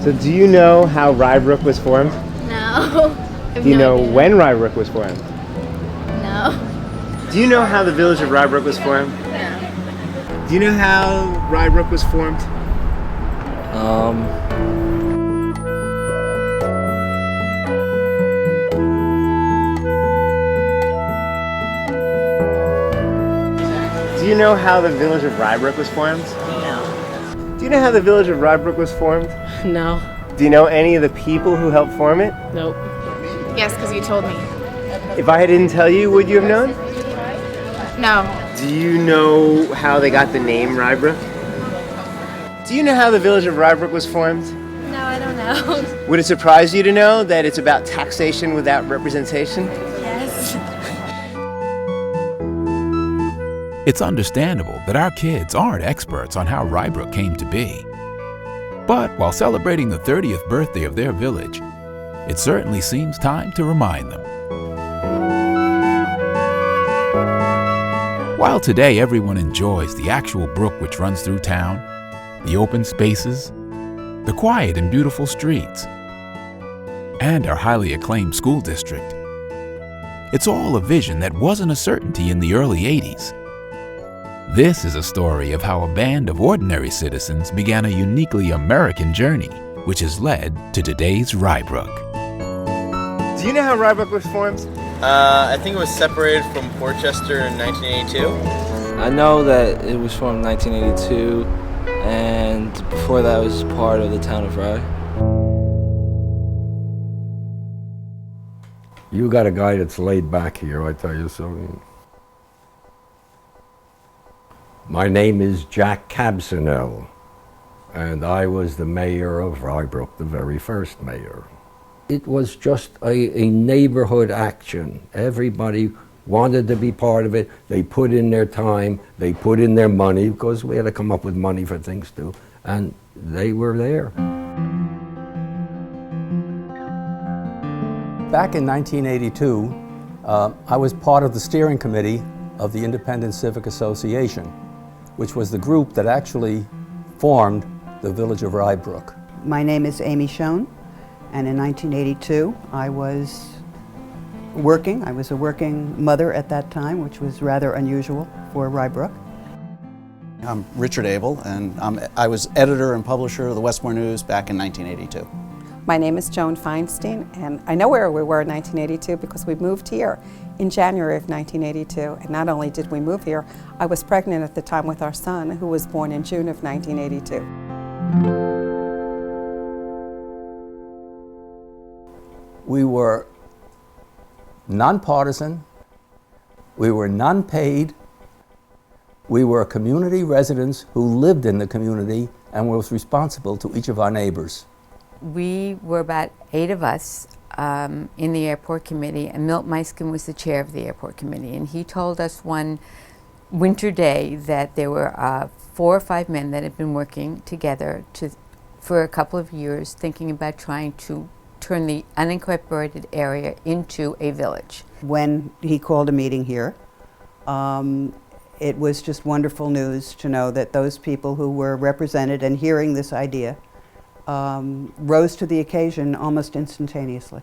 So do you know how Rybrook was formed? No. Do you know when Rybrook was formed? No. Do you know how the village of Rybrook was formed? No. Do you know how Rybrook was formed? Do you know how the village of Rybrook was formed? No. Do you know how the village of Rybrook was formed? No. Do you know any of the people who helped form it? Nope. Yes, because you told me. If I didn't tell you, would you have known? No. Do you know how they got the name Rybrook? Do you know how the village of Rybrook was formed? No, I don't know. Would it surprise you to know that it's about taxation without representation? Yes. It's understandable that our kids aren't experts on how Rybrook came to be. But while celebrating the 30th birthday of their village, it certainly seems time to remind them. While today everyone enjoys the actual brook which runs through town, the open spaces, the quiet and beautiful streets, and our highly acclaimed school district, it's all a vision that wasn't a certainty in the early 80s. This is a story of how a band of ordinary citizens began a uniquely American journey, which has led to today's Rybrook. Do you know how Rybrook was formed? I think it was separated from Portchester in 1982. I know that it was formed in 1982, and before that it was part of the town of Rye. You got a guy that's laid back here, I tell you something. My name is Jack Cabsinell, and I was the mayor of Rybrook, the very first mayor. It was just a neighborhood action. Everybody wanted to be part of it. They put in their time, they put in their money, because we had to come up with money for things too, and they were there. Back in 1982, I was part of the steering committee of the Independent Civic Association, which was the group that actually formed the village of Rybrook. My name is Amy Schoen, and in 1982 I was working. I was a working mother at that time, which was rather unusual for Rybrook. I'm Richard Abel, and I was editor and publisher of the Westmore News back in 1982. My name is Joan Feinstein, and I know where we were in 1982 because we moved here in January of 1982. And not only did we move here, I was pregnant at the time with our son, who was born in June of 1982. We were nonpartisan, we were non-paid, we were community residents who lived in the community and was responsible to each of our neighbors. We were about 8 of us in the airport committee, and Milt Meiskin was the chair of the airport committee, and he told us one winter day that there were 4 or 5 men that had been working together for a couple of years, thinking about trying to turn the unincorporated area into a village. When he called a meeting here, it was just wonderful news to know that those people who were represented and hearing this idea rose to the occasion almost instantaneously.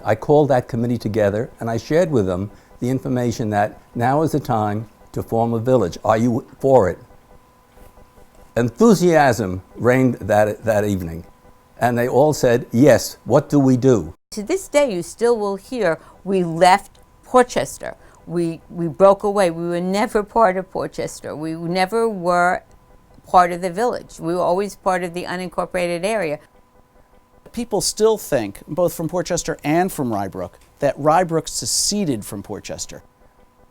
I called that committee together and I shared with them the information that now is the time to form a village. Are you for it? Enthusiasm reigned that evening, and they all said, yes, what do we do? To this day, you still will hear, we left Portchester. We broke away. We were never part of Portchester. We never were part of the village. We were always part of the unincorporated area. People still think, both from Portchester and from Rybrook, that Rybrook seceded from Portchester.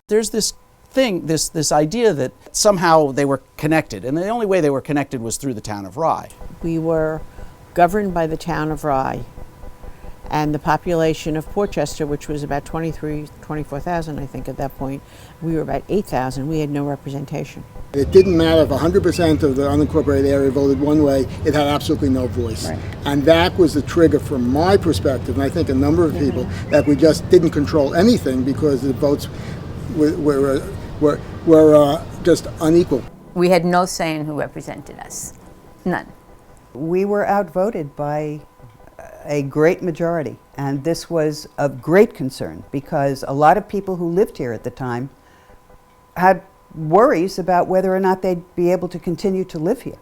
There's this thing, this idea that somehow they were connected, and the only way they were connected was through the town of Rye. We were governed by the town of Rye, and the population of Portchester, which was about 24,000, I think, at that point, we were about 8,000. We had no representation. It didn't matter if 100% of the unincorporated area voted one way, it had absolutely no voice. Right. And that was the trigger from my perspective, and I think a number of people, that we just didn't control anything because the votes were just unequal. We had no say in who represented us. None. We were outvoted by a great majority, and this was of great concern because a lot of people who lived here at the time had worries about whether or not they'd be able to continue to live here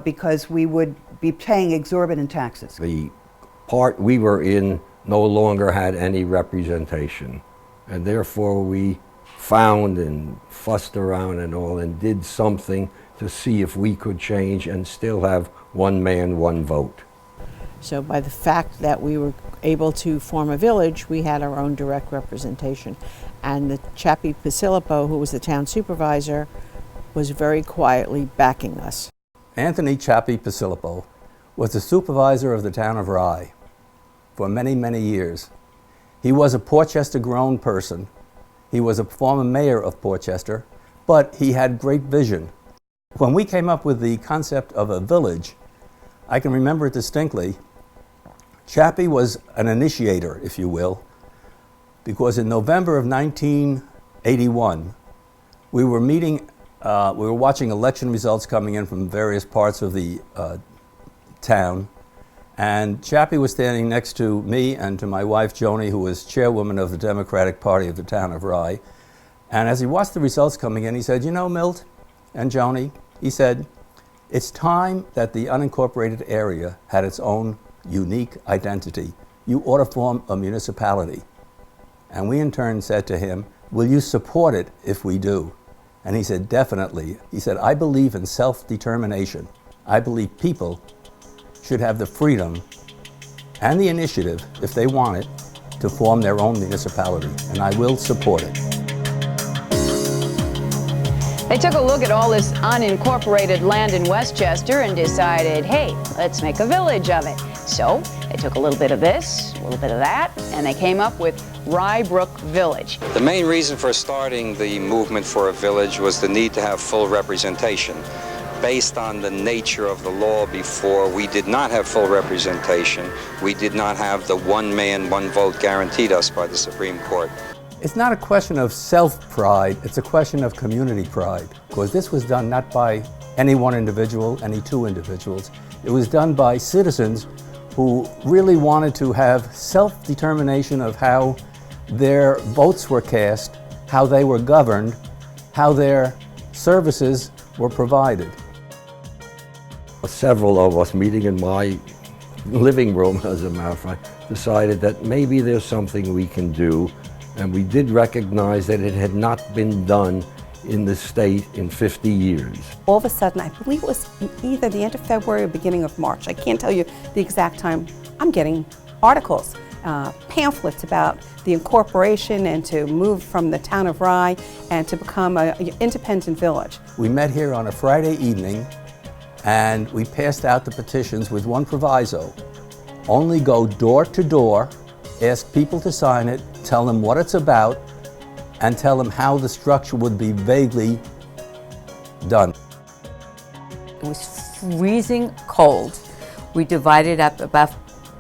because we would be paying exorbitant taxes. The part we were in no longer had any representation, and therefore we found and fussed around and all and did something to see if we could change and still have one man, one vote. So by the fact that we were able to form a village, we had our own direct representation. And the Chappie Pasilipo, who was the town supervisor, was very quietly backing us. Anthony Chappie Pasilipo was the supervisor of the town of Rye for many, many years. He was a Portchester-grown person. He was a former mayor of Portchester, but he had great vision. When we came up with the concept of a village, I can remember it distinctly. Chappie was an initiator, if you will, because in November of 1981, we were watching election results coming in from various parts of the town, and Chappie was standing next to me and to my wife, Joni, who was chairwoman of the Democratic Party of the town of Rye. And as he watched the results coming in, he said, "You know, Milt and Joni," he said, "it's time that the unincorporated area had its own unique identity. You ought to form a municipality." And we in turn said to him, "Will you support it if we do?" And he said, "Definitely." He said, "I believe in self-determination. I believe people should have the freedom and the initiative, if they want it, to form their own municipality, and I will support it." They took a look at all this unincorporated land in Westchester and decided, hey, let's make a village of it. So they took a little bit of this, a little bit of that, and they came up with Rye Brook Village. The main reason for starting the movement for a village was the need to have full representation. Based on the nature of the law before, we did not have full representation. We did not have the one man, one vote guaranteed us by the Supreme Court. It's not a question of self-pride, it's a question of community pride, because this was done not by any one individual, any two individuals. It was done by citizens who really wanted to have self-determination of how their votes were cast, how they were governed, how their services were provided. Several of us, meeting in my living room, as a matter of fact, decided that maybe there's something we can do. And we did recognize that it had not been done in the state in 50 years. All of a sudden, I believe it was either the end of February or beginning of March, I can't tell you the exact time, I'm getting articles, pamphlets about the incorporation and to move from the town of Rye and to become an independent village. We met here on a Friday evening and we passed out the petitions with one proviso: only go door to door, ask people to sign it, tell them what it's about, and tell them how the structure would be vaguely done. It was freezing cold. We divided up, about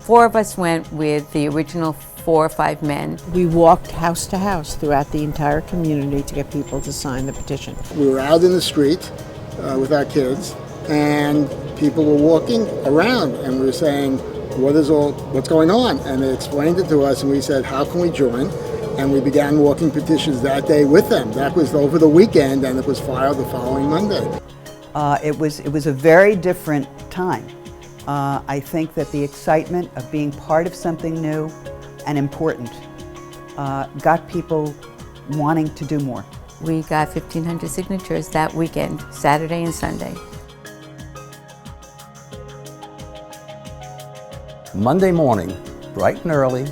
4 of us went with the original 4 or 5 men. We walked house to house throughout the entire community to get people to sign the petition. We were out in the street with our kids, and people were walking around, and we were saying, what's going on? And they explained it to us, and we said, how can we join? And we began walking petitions that day with them. That was over the weekend, and it was filed the following Monday. It was a very different time. I think that the excitement of being part of something new and important got people wanting to do more. We got 1,500 signatures that weekend, Saturday and Sunday. Monday morning, bright and early,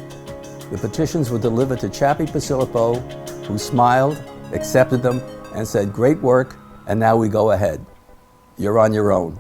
the petitions were delivered to Chappie Pasilipo, who smiled, accepted them, and said, "Great work, and now we go ahead. You're on your own."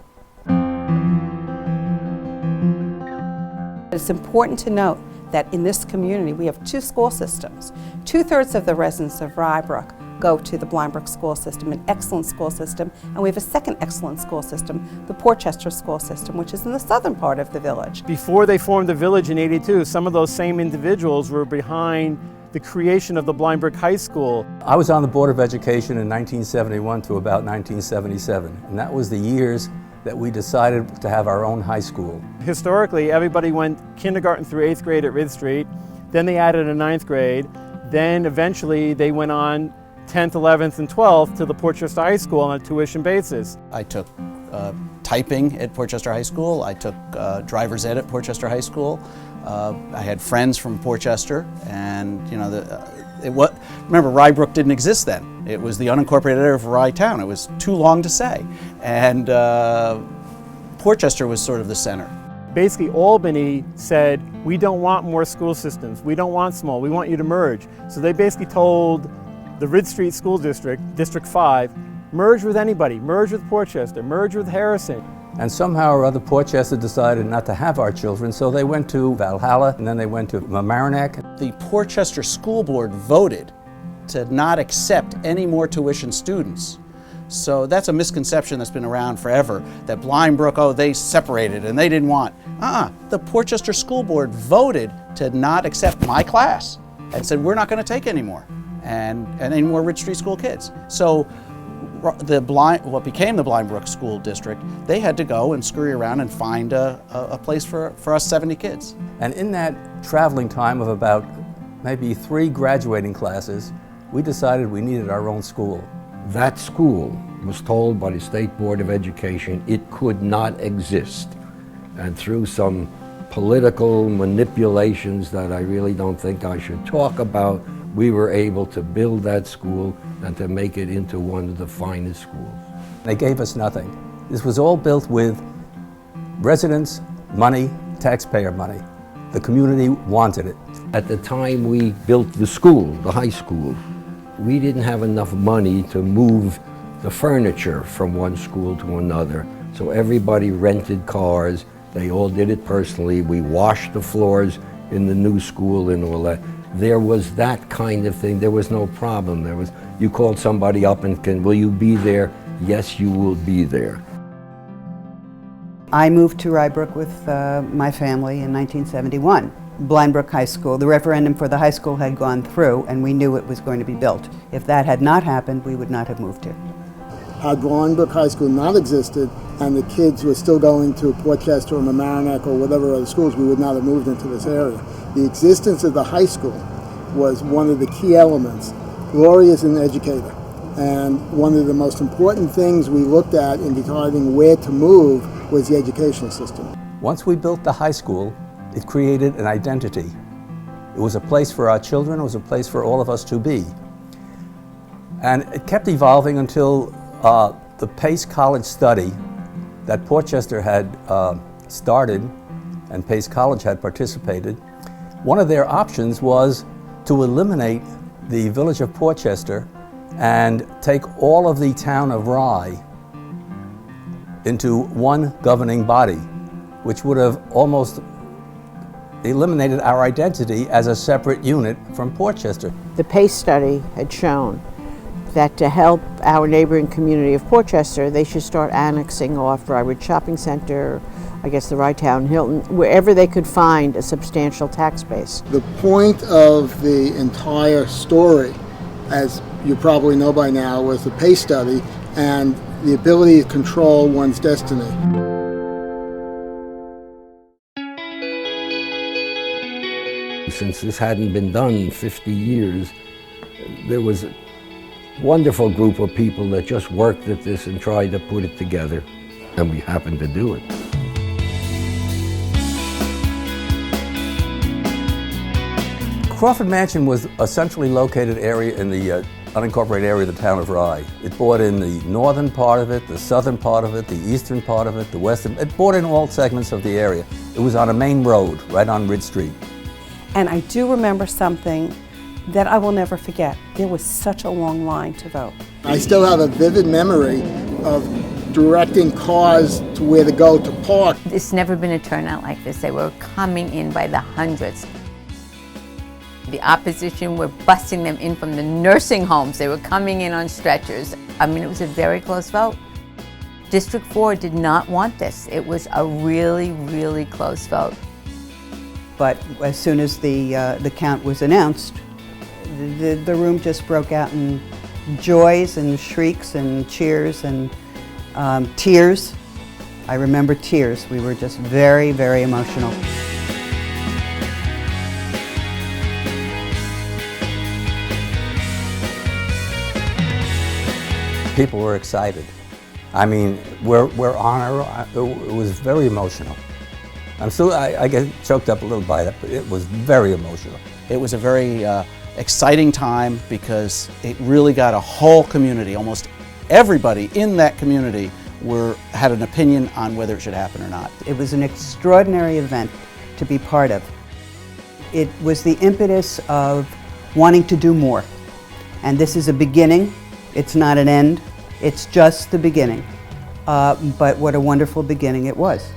It's important to note that in this community we have 2 school systems. 2/3 of the residents of Rye Brook go to the Blind Brook school system, an excellent school system, and we have a second excellent school system, the Portchester school system, which is in the southern part of the village. Before they formed the village in '82, some of those same individuals were behind the creation of the Blind Brook High School. I was on the Board of Education in 1971 to about 1977, and that was the years that we decided to have our own high school. Historically, everybody went kindergarten through 8th grade at Ridge Street, then they added a 9th grade, then eventually they went on 10th, 11th, and 12th to the Portchester High School on a tuition basis. I took typing at Portchester High School. I took driver's ed at Portchester High School. I had friends from Portchester, and remember, Rye Brook didn't exist then. It was the unincorporated area of Rye Town. It was too long to say, and Portchester was sort of the center. Basically, Albany said, we don't want more school systems. We don't want small. We want you to merge. So they basically told the Ridge Street School District, District 5, merge with anybody. Merge with Portchester. Merge with Harrison. And somehow or other, Portchester decided not to have our children, so they went to Valhalla, and then they went to Mamaroneck. The Portchester School Board voted to not accept any more tuition students. So that's a misconception that's been around forever, that Blind Brook, oh, they separated and they didn't want. The Portchester School Board voted to not accept my class and said, we're not going to take any more, and any more Ridge Street School kids. So what became the Blind Brook School District, they had to go and scurry around and find a place for us 70 kids. And in that traveling time of about maybe 3 graduating classes, we decided we needed our own school. That school was told by the State Board of Education it could not exist. And through some political manipulations that I really don't think I should talk about, we were able to build that school and to make it into one of the finest schools. They gave us nothing. This was all built with residents' money, taxpayer money. The community wanted it. At the time we built the school, the high school, we didn't have enough money to move the furniture from one school to another. So everybody rented cars. They all did it personally. We washed the floors in the new school and all that. There was that kind of thing. There was no problem. You called somebody up and will you be there? Yes, you will be there. I moved to Rye Brook with my family in 1971. Blind Brook High School, the referendum for the high school had gone through, and we knew it was going to be built. If that had not happened, we would not have moved here. Had Blind Brook High School not existed, and the kids were still going to Portchester or Mamaroneck or whatever other schools, we would not have moved into this area. The existence of the high school was one of the key elements. Gloria is an educator, and one of the most important things we looked at in deciding where to move was the educational system. Once we built the high school, it created an identity. It was a place for our children, it was a place for all of us to be. And it kept evolving until the Pace College study that Portchester had started and Pace College had participated. One of their options was to eliminate the village of Portchester and take all of the town of Rye into one governing body, which would have almost eliminated our identity as a separate unit from Portchester. The Pace study had shown that to help our neighboring community of Portchester, they should start annexing off Rye Ridge Shopping Center, I guess the Rye Town, Hilton, wherever they could find a substantial tax base. The point of the entire story, as you probably know by now, was the Pace study and the ability to control one's destiny. Since this hadn't been done in 50 years, there was a wonderful group of people that just worked at this and tried to put it together, and we happened to do it. Crawford Mansion was a centrally located area in the unincorporated area of the town of Rye. It brought in the northern part of it, the southern part of it, the eastern part of it, the western. It brought in all segments of the area. It was on a main road, right on Ridge Street. And I do remember something that I will never forget. There was such a long line to vote. I still have a vivid memory of directing cars to where to go to park. It's never been a turnout like this. They were coming in by the hundreds. The opposition were busing them in from the nursing homes. They were coming in on stretchers. I mean, it was a very close vote. District 4 did not want this. It was a really, really close vote. But as soon as the count was announced, the room just broke out in joys and shrieks and cheers and tears. I remember tears. We were just very, very emotional. People were excited. I mean, we're on our, it was very emotional. I get choked up a little by that, but it was very emotional. It was a very exciting time because it really got a whole community, almost everybody in that community had an opinion on whether it should happen or not. It was an extraordinary event to be part of. It was the impetus of wanting to do more. And this is a beginning. It's not an end. It's just the beginning. But what a wonderful beginning it was.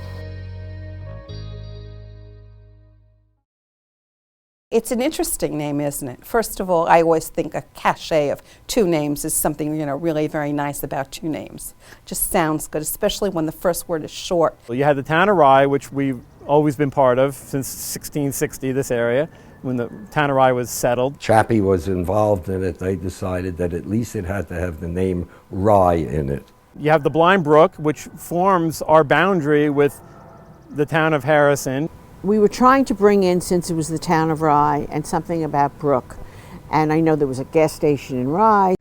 It's an interesting name, isn't it? First of all, I always think a cachet of two names is something, really very nice about two names. Just sounds good, especially when the first word is short. Well, you had the town of Rye, which we've always been part of since 1660, this area, when the town of Rye was settled. Chappie was involved in it. They decided that at least it had to have the name Rye in it. You have the Blind Brook, which forms our boundary with the town of Harrison. We were trying to bring in, since it was the town of Rye, and something about Brook. And I know there was a gas station in Rye.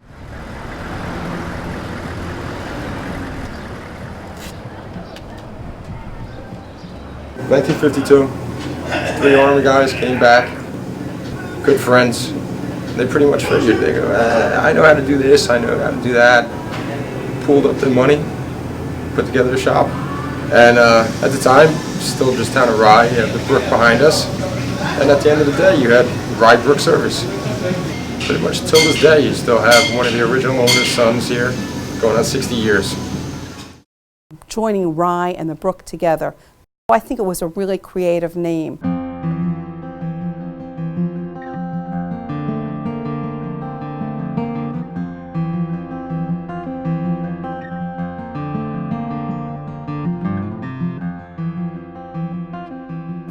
In 1952, 3 Army guys came back, good friends. They pretty much figured, they go, I know how to do this, I know how to do that. Pooled up the money, put together a shop. And at the time, still just town of Rye, you had the brook behind us. And at the end of the day, you had Rye Brook Service. Pretty much till this day, you still have one of the original owner's sons here, going on 60 years. Joining Rye and the brook together, I think it was a really creative name.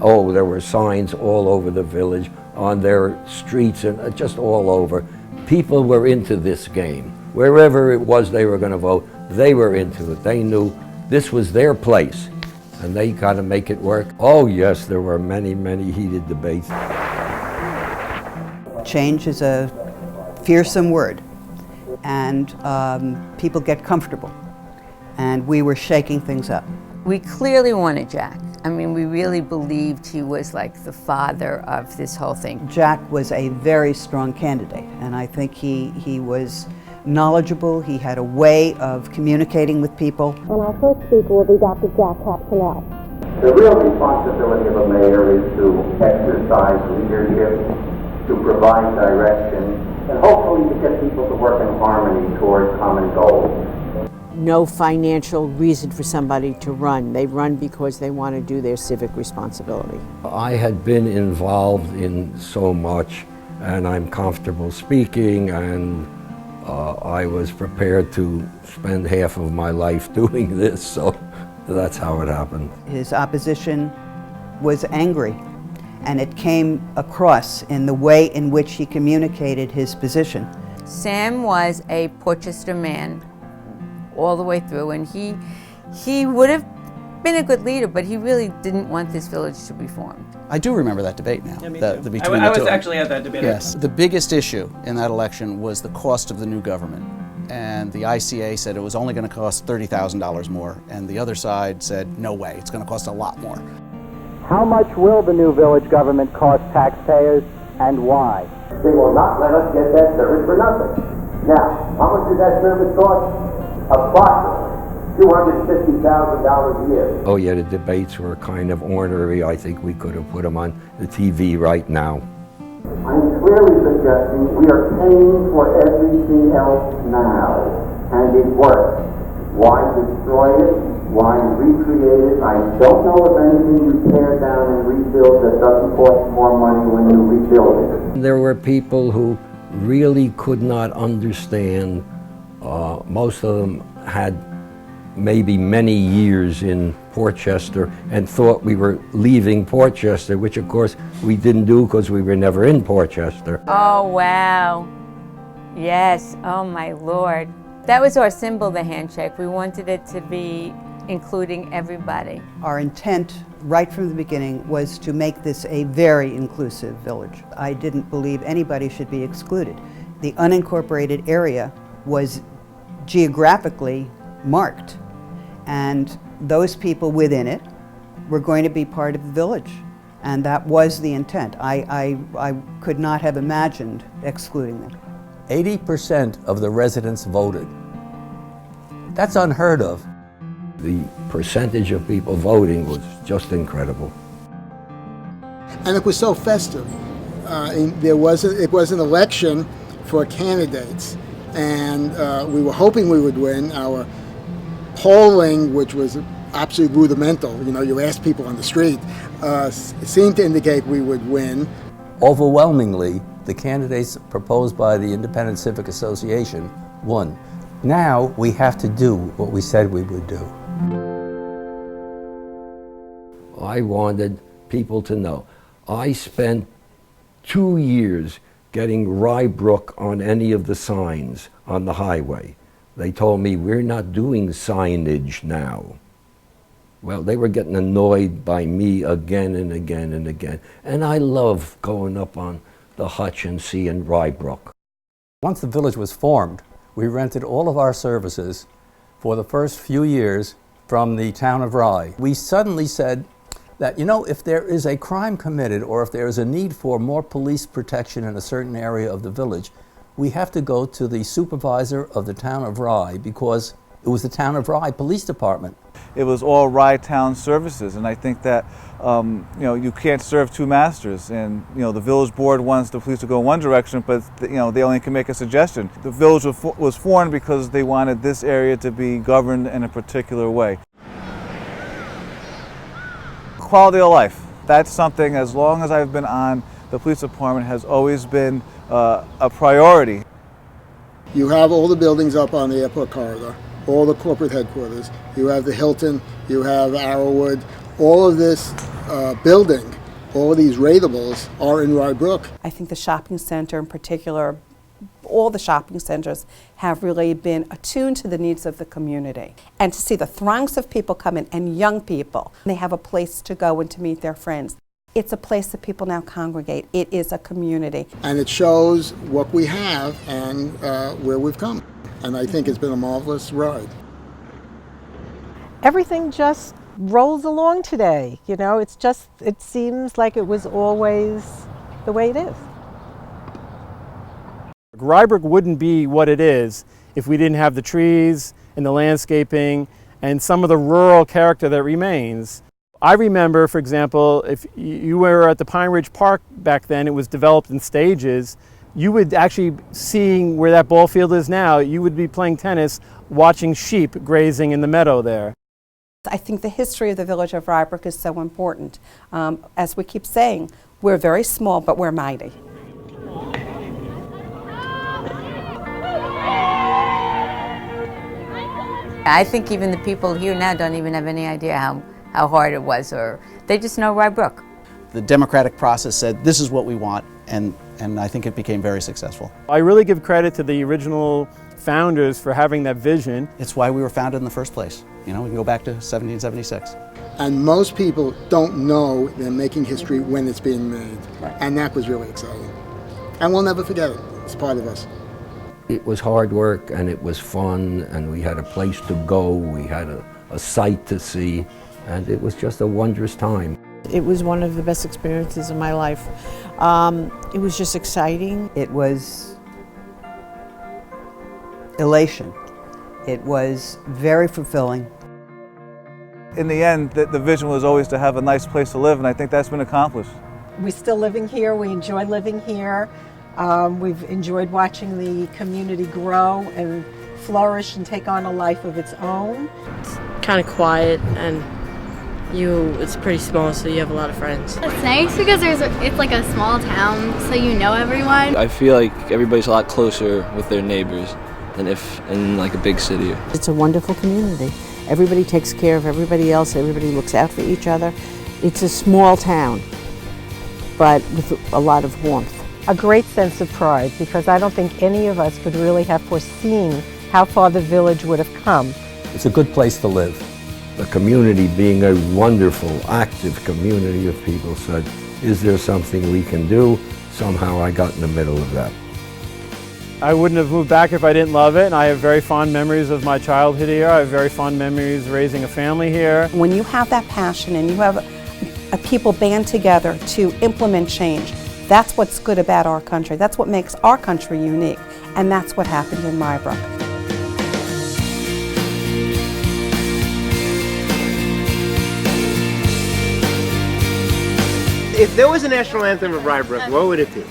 Oh, there were signs all over the village, on their streets, and just all over. People were into this game. Wherever it was they were going to vote, they were into it. They knew this was their place, and they got to make it work. Oh yes, there were many, many heated debates. Change is a fearsome word, and people get comfortable. And we were shaking things up. We clearly wanted Jack. I mean, we really believed he was like the father of this whole thing. Jack was a very strong candidate, and I think he was knowledgeable. He had a way of communicating with people. And our first speaker will be Dr. Jack Cabsinel. The real responsibility of a mayor is to exercise leadership, to provide direction, and hopefully to get people to work in harmony toward common goals. No financial reason for somebody to run. They run because they want to do their civic responsibility. I had been involved in so much, and I'm comfortable speaking, and I was prepared to spend half of my life doing this, so that's how it happened. His opposition was angry, and it came across in the way in which he communicated his position. Sam was a Portchester man all the way through, and he would have been a good leader, but he really didn't want this village to be formed. I do remember that debate now. Yeah, me the too. between I the was two. actually at that debate. Yes. The biggest issue in that election was the cost of the new government. And the ICA said it was only going to cost $30,000 more, and the other side said, no way, it's going to cost a lot more. How much will the new village government cost taxpayers, and why? They will not let us get that service for nothing. Now, how much does that service cost? Approximately $250,000 a year. Oh yeah, the debates were kind of ornery. I think we could have put them on the TV right now. I'm clearly suggesting we are paying for everything else now, and it works. Why destroy it? Why recreate it? I don't know of anything you tear down and rebuild that doesn't cost more money when you rebuild it. There were people who really could not understand. Most of them had maybe many years in Portchester and thought we were leaving Portchester, which of course we didn't do because we were never in Portchester. Oh, wow. Yes, oh my Lord. That was our symbol, the handshake. We wanted it to be including everybody. Our intent right from the beginning was to make this a very inclusive village. I didn't believe anybody should be excluded. The unincorporated area was geographically marked, and those people within it were going to be part of the village, and that was the intent. I could not have imagined excluding them. 80% of the residents voted. That's unheard of. The percentage of people voting was just incredible. And it was so festive. It was an election for candidates, and we were hoping we would win. Our polling, which was absolutely rudimental, you asked people on the street, seemed to indicate we would win. Overwhelmingly, the candidates proposed by the Independent Civic Association won. Now we have to do what we said we would do. I wanted people to know. I spent 2 years getting Rybrook on any of the signs on the highway. They told me, we're not doing signage now. Well, they were getting annoyed by me again and again and again. And I love going up on the hutch and seeing Rybrook. Once the village was formed, we rented all of our services for the first few years from the town of Rye. We suddenly said that, if there is a crime committed or if there is a need for more police protection in a certain area of the village, we have to go to the supervisor of the town of Rye, because it was the town of Rye Police Department. It was all Rye Town services, and I think that you can't serve two masters. And the village board wants the police to go in one direction, but they only can make a suggestion. The village was formed because they wanted this area to be governed in a particular way. Quality of life. That's something, as long as I've been on the police department, has always been a priority. You have all the buildings up on the airport corridor, all the corporate headquarters. You have the Hilton, you have Arrowwood. All of this building, all of these ratables are in Rye Brook. I think the shopping center in particular, all the shopping centers have really been attuned to the needs of the community. And to see the throngs of people come in, and young people, they have a place to go and to meet their friends. It's a place that people now congregate. It is a community. And it shows what we have and where we've come. And I think it's been a marvelous ride. Everything just rolls along today. It seems like it was always the way it is. Rybrook wouldn't be what it is if we didn't have the trees and the landscaping and some of the rural character that remains. I remember, for example, if you were at the Pine Ridge Park back then, it was developed in stages. You would actually, seeing where that ball field is now, you would be playing tennis, watching sheep grazing in the meadow there. I think the history of the village of Rybrook is so important. As we keep saying, we're very small, but we're mighty. I think even the people here now don't even have any idea how hard it was, or they just know Rybrook. The democratic process said, this is what we want, and I think it became very successful. I really give credit to the original founders for having that vision. It's why we were founded in the first place. We can go back to 1776. And most people don't know they're making history when it's being made. Right. And that was really exciting. And we'll never forget it. It's part of us. It was hard work, and it was fun, and we had a place to go, we had a sight to see, and it was just a wondrous time. It was one of the best experiences of my life. It was just exciting. It was elation. It was very fulfilling. In the end, the vision was always to have a nice place to live, and I think that's been accomplished. We're still living here. We enjoy living here. We've enjoyed watching the community grow and flourish and take on a life of its own. It's kind of quiet, and it's pretty small, so you have a lot of friends. It's nice because it's like a small town, so you know everyone. I feel like everybody's a lot closer with their neighbors than if in like a big city. It's a wonderful community. Everybody takes care of everybody else. Everybody looks out for each other. It's a small town, but with a lot of warmth. A great sense of pride, because I don't think any of us could really have foreseen how far the village would have come. It's a good place to live. The community, being a wonderful, active community of people, said, is there something we can do? Somehow I got in the middle of that. I wouldn't have moved back if I didn't love it, and I have very fond memories of my childhood here. I have very fond memories raising a family here. When you have that passion and you have a people band together to implement change, that's what's good about our country. That's what makes our country unique, and that's what happened in Rybrook. If there was a national anthem of Rybrook, what would it be?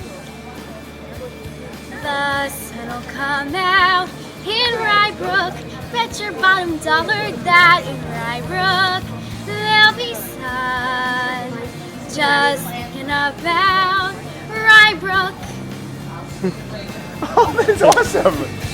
The sun'll come out in Rybrook. Bet your bottom dollar that in Rybrook there'll be sun. Just thinking about Rybrook. Oh, that's awesome!